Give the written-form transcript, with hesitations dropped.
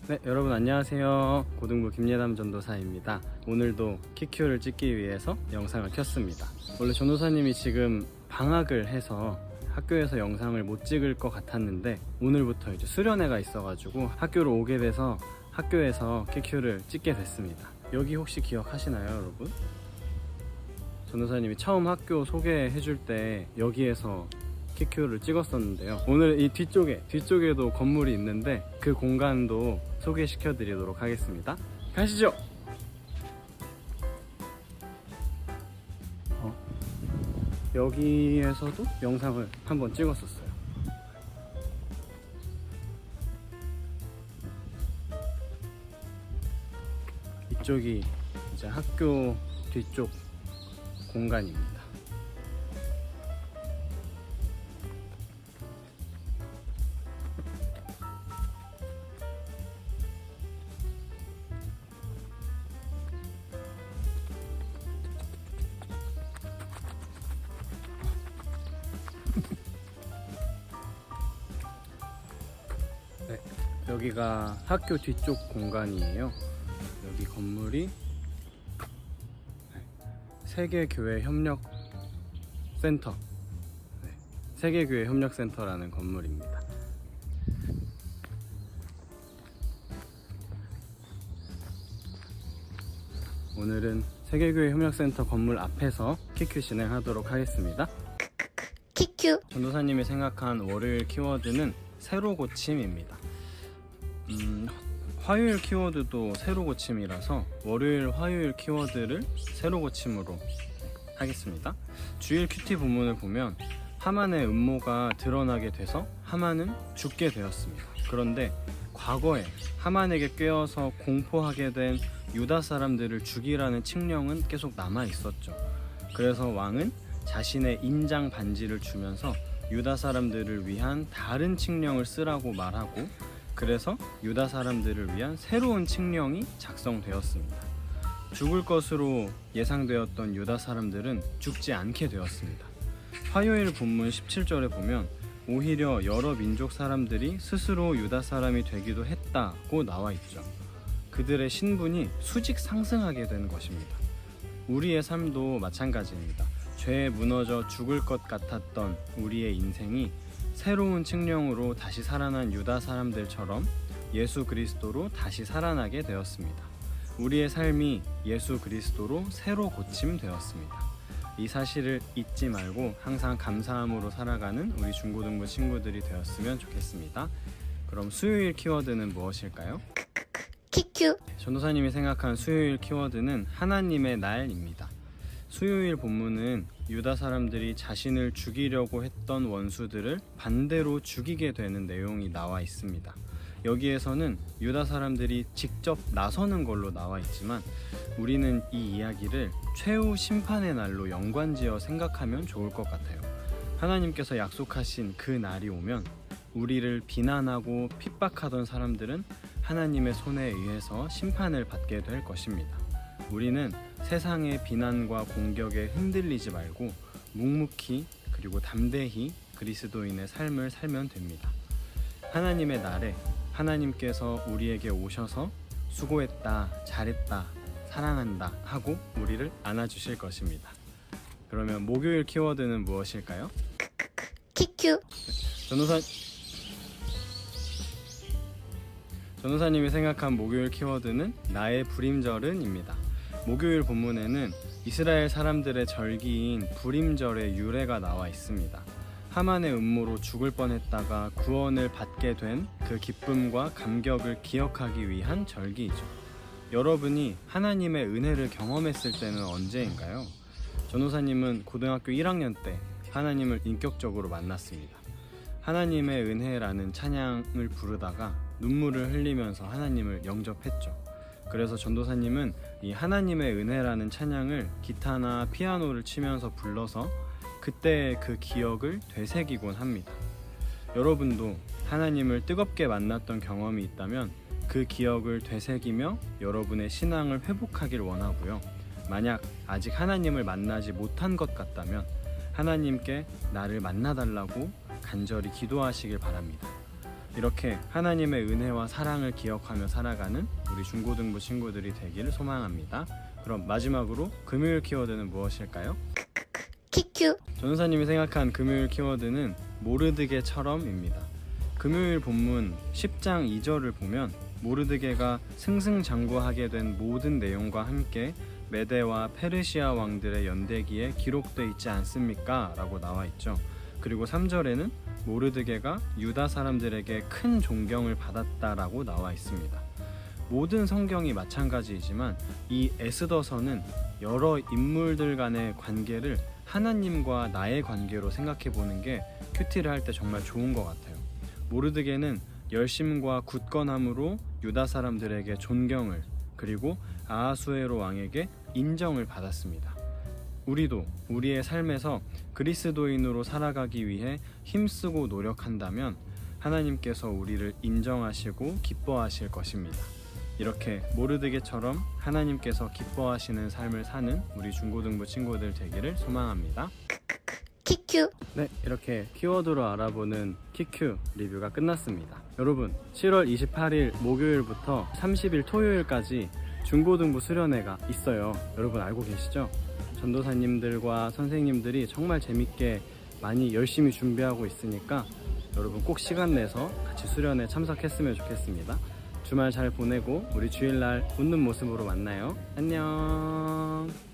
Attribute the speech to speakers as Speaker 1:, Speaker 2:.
Speaker 1: 네, 여러분 안녕하세요. 고등부 김예담 전도사입니다. 오늘도 키큐를 찍기 위해서 영상을 켰습니다. 원래 전도사님이 지금 방학을 해서 학교에서 영상을 못 찍을 것 같았는데 오늘부터 이제 수련회가 있어가지고 학교를 오게 돼서 학교에서 키큐를 찍게 됐습니다. 여기 혹시 기억하시나요, 여러분? 전도사님이 처음 학교 소개해줄 때 여기에서 키큐를 찍었었는데요. 오늘 이 뒤쪽에도 건물이 있는데 그 공간도 소개시켜 드리도록 하겠습니다. 가시죠. 여기에서도 영상을 한번 찍었었어요. 이쪽이 이제 학교 뒤쪽 공간입니다. 네, 여기가 학교 뒤쪽 공간이에요. 여기 건물이 세계교회협력센터, 세계교회협력센터라는 건물입니다. 오늘은 세계교회협력센터 건물 앞에서 키큐 진행하도록 하겠습니다.
Speaker 2: 키큐.
Speaker 1: 전도사님이 생각한 월요일 키워드는 새로 고침입니다. 화요일 키워드도 새로 고침이라서 월요일, 화요일 키워드를 새로 고침으로 하겠습니다. 주일 큐티 본문을 보면 하만의 음모가 드러나게 돼서 하만은 죽게 되었습니다. 그런데 과거에 하만에게 꿰어서 공포하게 된 유다 사람들을 죽이라는 칙령은 계속 남아 있었죠. 그래서 왕은 자신의 인장 반지를 주면서 유다 사람들을 위한 다른 칙령을 쓰라고 말하고, 그래서 유다 사람들을 위한 새로운 칙령이 작성되었습니다. 죽을 것으로 예상되었던 유다 사람들은 죽지 않게 되었습니다. 화요일 본문 17절에 보면 오히려 여러 민족 사람들이 스스로 유다 사람이 되기도 했다고 나와 있죠. 그들의 신분이 수직 상승하게 된 것입니다. 우리의 삶도 마찬가지입니다. 죄에 무너져 죽을 것 같았던 우리의 인생이 새로운 칙령으로 다시 살아난 유다 사람들처럼 예수 그리스도로 다시 살아나게 되었습니다. 우리의 삶이 예수 그리스도로 새로 고침되었습니다. 이 사실을 잊지 말고 항상 감사함으로 살아가는 우리 중고등부 친구들이 되었으면 좋겠습니다. 그럼 수요일 키워드는 무엇일까요?
Speaker 2: 키큐.
Speaker 1: 전도사님이 생각한 수요일 키워드는 하나님의 날입니다. 수요일 본문은 유다 사람들이 자신을 죽이려고 했던 원수들을 반대로 죽이게 되는 내용이 나와 있습니다. 여기에서는 유다 사람들이 직접 나서는 걸로 나와 있지만 우리는 이 이야기를 최후 심판의 날로 연관지어 생각하면 좋을 것 같아요. 하나님께서 약속하신 그 날이 오면 우리를 비난하고 핍박하던 사람들은 하나님의 손에 의해서 심판을 받게 될 것입니다. 우리는 세상의 비난과 공격에 흔들리지 말고 묵묵히 그리고 담대히 그리스도인의 삶을 살면 됩니다. 하나님의 날에 하나님께서 우리에게 오셔서 수고했다, 잘했다, 사랑한다 하고 우리를 안아주실 것입니다. 그러면 목요일 키워드는 무엇일까요?
Speaker 2: 키큐.
Speaker 1: 전도사님이 생각한 목요일 키워드는 나의 불임절은입니다. 목요일 본문에는 이스라엘 사람들의 절기인 불임절의 유래가 나와 있습니다. 하만의 음모로 죽을 뻔했다가 구원을 받게 된 그 기쁨과 감격을 기억하기 위한 절기이죠. 여러분이 하나님의 은혜를 경험했을 때는 언제인가요? 전도사님은 고등학교 1학년 때 하나님을 인격적으로 만났습니다. 하나님의 은혜라는 찬양을 부르다가 눈물을 흘리면서 하나님을 영접했죠. 그래서 전도사님은 이 하나님의 은혜라는 찬양을 기타나 피아노를 치면서 불러서 그때의 그 기억을 되새기곤 합니다. 여러분도 하나님을 뜨겁게 만났던 경험이 있다면 그 기억을 되새기며 여러분의 신앙을 회복하길 원하고요. 만약 아직 하나님을 만나지 못한 것 같다면 하나님께 나를 만나달라고 간절히 기도하시길 바랍니다. 이렇게 하나님의 은혜와 사랑을 기억하며 살아가는 우리 중고등부 친구들이 되기를 소망합니다. 그럼 마지막으로 금요일 키워드는 무엇일까요?
Speaker 2: 키큐.
Speaker 1: 전도사님이 생각한 금요일 키워드는 모르드게처럼입니다. 금요일 본문 10장 2절을 보면 모르드게가 승승장구하게 된 모든 내용과 함께 메대와 페르시아 왕들의 연대기에 기록되어 있지 않습니까? 라고 나와 있죠. 그리고 3절에는 모르드게가 유다 사람들에게 큰 존경을 받았다라고 나와 있습니다. 모든 성경이 마찬가지이지만 이 에스더서는 여러 인물들 간의 관계를 하나님과 나의 관계로 생각해 보는 게 큐티를 할 때 정말 좋은 것 같아요. 모르드게는 열심과 굳건함으로 유다 사람들에게 존경을, 그리고 아하수에로 왕에게 인정을 받았습니다. 우리도 우리의 삶에서 그리스도인으로 살아가기 위해 힘쓰고 노력한다면 하나님께서 우리를 인정하시고 기뻐하실 것입니다. 이렇게 모르드게처럼 하나님께서 기뻐하시는 삶을 사는 우리 중고등부 친구들 되기를 소망합니다.
Speaker 2: 키큐.
Speaker 1: 네, 이렇게 키워드로 알아보는 키큐 리뷰가 끝났습니다. 여러분, 7월 28일 목요일부터 30일 토요일까지 중고등부 수련회가 있어요. 여러분 알고 계시죠? 전도사님들과 선생님들이 정말 재밌게 많이 열심히 준비하고 있으니까 여러분 꼭 시간 내서 같이 수련회 참석했으면 좋겠습니다. 주말 잘 보내고 우리 주일날 웃는 모습으로 만나요. 안녕.